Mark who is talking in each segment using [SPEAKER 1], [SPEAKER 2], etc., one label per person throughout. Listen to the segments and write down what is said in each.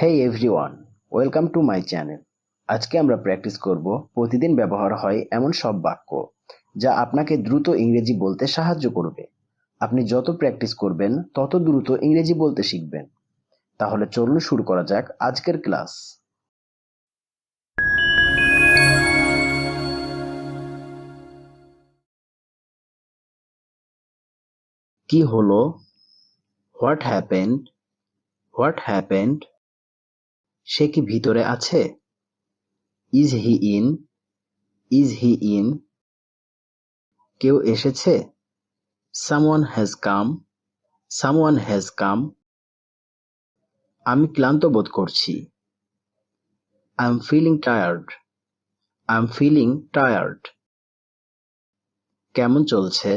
[SPEAKER 1] Hey everyone, welcome to my channel. আজকে আমরা practice করব প্রতিদিন ব্যবহার হয় এমন সব বাক্য যা আপনাকে দ্রুত ইংরেজি বলতে সাহায্য করবে। আপনি যত প্র্যাকটিস করবেন তত দ্রুত ইংরেজি বলতে শিখবেন। তাহলে চলুন শুরু করা যাক আজকের ক্লাস। কি হলো? What happened? What happened? সে কি ভিতরে আছে? Is he in? Is he in? কেউ এসেছে? Someone has come. Someone has come. আমি ক্লান্ত বোধ করছি। I'm feeling tired. I'm feeling tired. কেমন চলছে?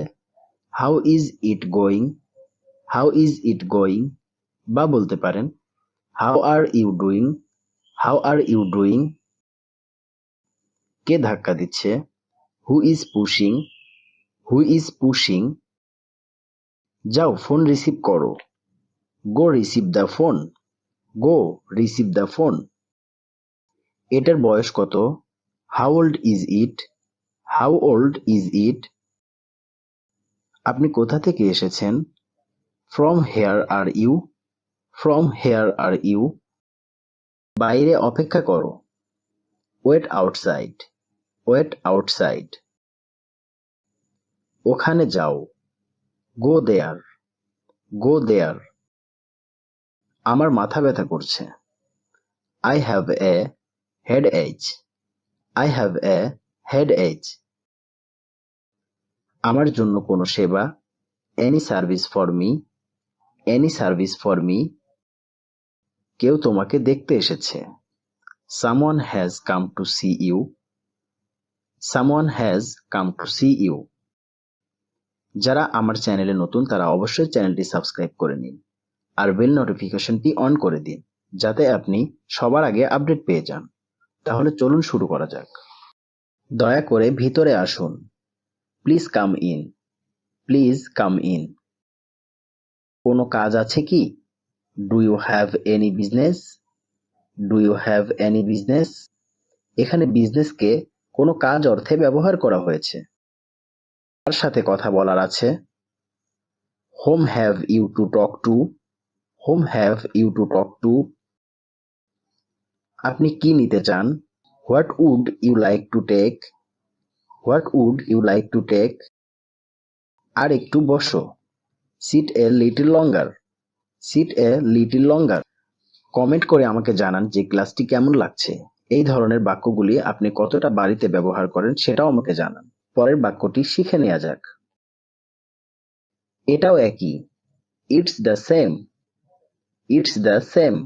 [SPEAKER 1] How is it going? How is it going? বা বলতে পারেন How are you doing? How are you doing? কে ধাক্কা দিচ্ছে? Who is pushing? Who is pushing? যাও ফোন রিসিভ করো। Go receive the phone. Go receive the phone. এটার বয়স কত? How old is it? How old is it? আপনি কোথা থেকে এসেছেন? From where are you? From where are you? বাইরে অপেক্ষা করো। Wait outside. Wait outside. ওখানে যাও। Go there. Go there. আমার মাথা ব্যথা করছে। I have a headache. I have a headache. আমার জন্য কোনো সেবা? Any service for me? Any service for me? কেউ তোমাকে দেখতে এসেছে। Someone has come to see you. Someone has come to see you. যারা আমার চ্যানেলে নতুন তারা অবশ্যই চ্যানেলটি সাবস্ক্রাইব করে নিন আর বেল নোটিফিকেশনটি অন করে দিন যাতে আপনি সবার আগে আপডেট পেয়ে যান। তাহলে চলুন শুরু করা যাক। দয়া করে ভিতরে আসুন। Please come in. Please come in. কোনো কাজ আছে কি? Do you have any business? Do you have any business? এখানে বিজনেসকে কোনো কাজ অর্থে ব্যবহার করা হয়েছে। তার সাথে কথা বলার আছে। Whom have you to talk to? Whom have you to talk to? আপনি কি নিতে চান? What would you like to take? What would you like to take? আর একটু বসো। Sit a little longer. Sit a little longer. Comment করে আমাকে জানান যে ক্লাসটি কেমন লাগছে। এই ধরনের বাক্যগুলি আপনি কতটা বাড়িতে ব্যবহার করেন সেটাও আমাকে জানান। পরের বাক্যটি শিখে নেওয়া যাক। এটাও একই। It's the same. It's the same.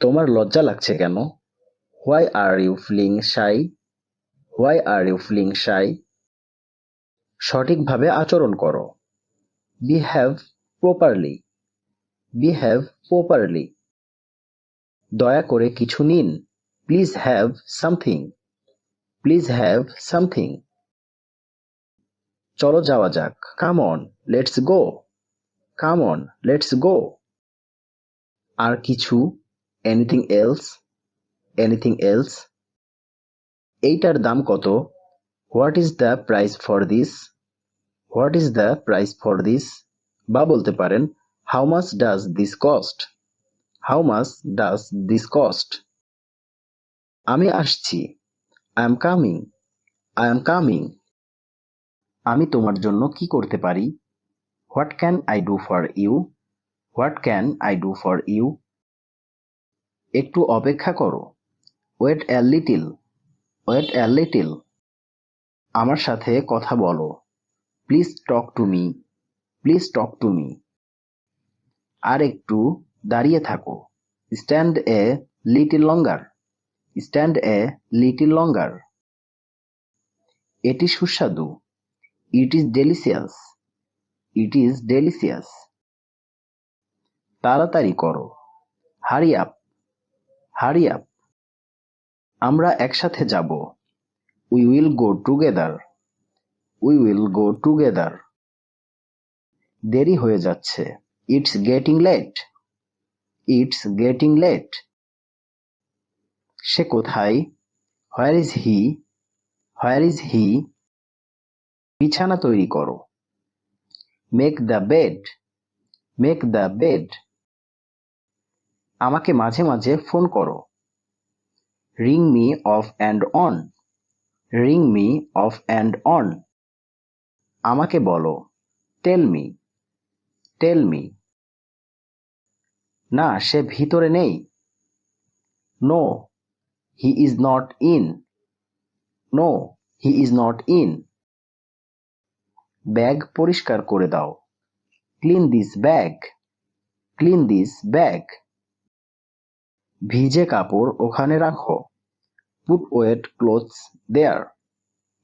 [SPEAKER 1] তোমার লজ্জা লাগছে কেন? Why are you feeling shy? Why are you feeling shy? সঠিকভাবে আচরণ করো। Behave properly. Behave properly. দয়া করে কিছু নিন। Please have something. Please have something. চলো যাওয়া যাক। Come on, let's go. Come on, let's go. আর কিছু? Anything else? Anything else? এইটার দাম কত? What is the price for this? What is the price for this? বা বলতে পারেন How much does this cost? How much does this cost? আমি আসছি। I am coming. I am coming. আমি তোমার জন্য কি করতে পারি? What can I do for you? What can I do for you? একটু অপেক্ষা করো। Wait a little. Wait a little. আমার সাথে কথা বলো। Please talk to me. Please talk to me. আর একটু দাঁড়িয়ে থাকো। Stand a little longer. Stand a little longer. এটি সুস্বাদু। It is delicious. It is delicious. তাড়াতাড়ি করো। Hurry up. Hurry up. আমরা একসাথে যাব। We will go together. We will go together. দেরি হয়ে যাচ্ছে। It's getting late. It's getting late. সে কোথায়? Where is he? Where is he? বিছানা তৈরি করো। Make the bed. Make the bed. আমাকে মাঝে মাঝে ফোন করো। Ring me off and on. Ring me off and on. আমাকে বলো। Tell me. Tell me. না, সে ভিতরে নেই। No, he is not in. No, he is not in. Bag পরিষ্কার করে দাও। Clean this bag. Clean this bag. ভিজে কাপড় ওখানে রাখো। Put wet clothes there.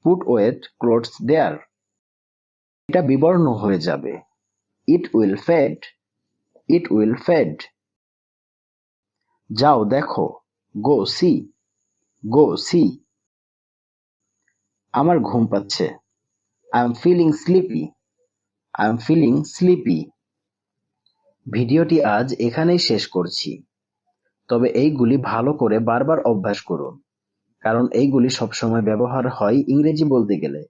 [SPEAKER 1] Put wet clothes there. এটা বিবর্ণ হয়ে যাবে। It will fade. It will fade. যাও দেখো। Go see. Go see. আমার ঘুম পাচ্ছে। I'm feeling sleepy. I'm feeling sleepy. ভিডিওটি আজ এখানেই শেষ করছি। তবে এইগুলি ভালো করে বারবার অভ্যাস করুন, কারণ এইগুলি সবসময় ব্যবহার হয় ইংরেজি বলতে গেলে।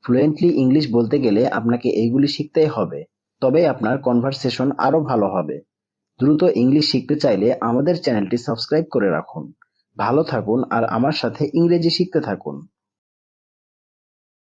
[SPEAKER 1] ফ্লুয়েন্টলি ইংলিশ বলতে গেলে আপনাকে এইগুলি শিখতেই হবে, তবেই আপনার কনভারসেশন আরো ভালো হবে। দ্রুত ইংলিশ শিখতে চাইলে আমাদের চ্যানেলটি সাবস্ক্রাইব করে রাখুন। ভালো থাকুন আর আমার সাথে ইংরেজি শিখতে থাকুন।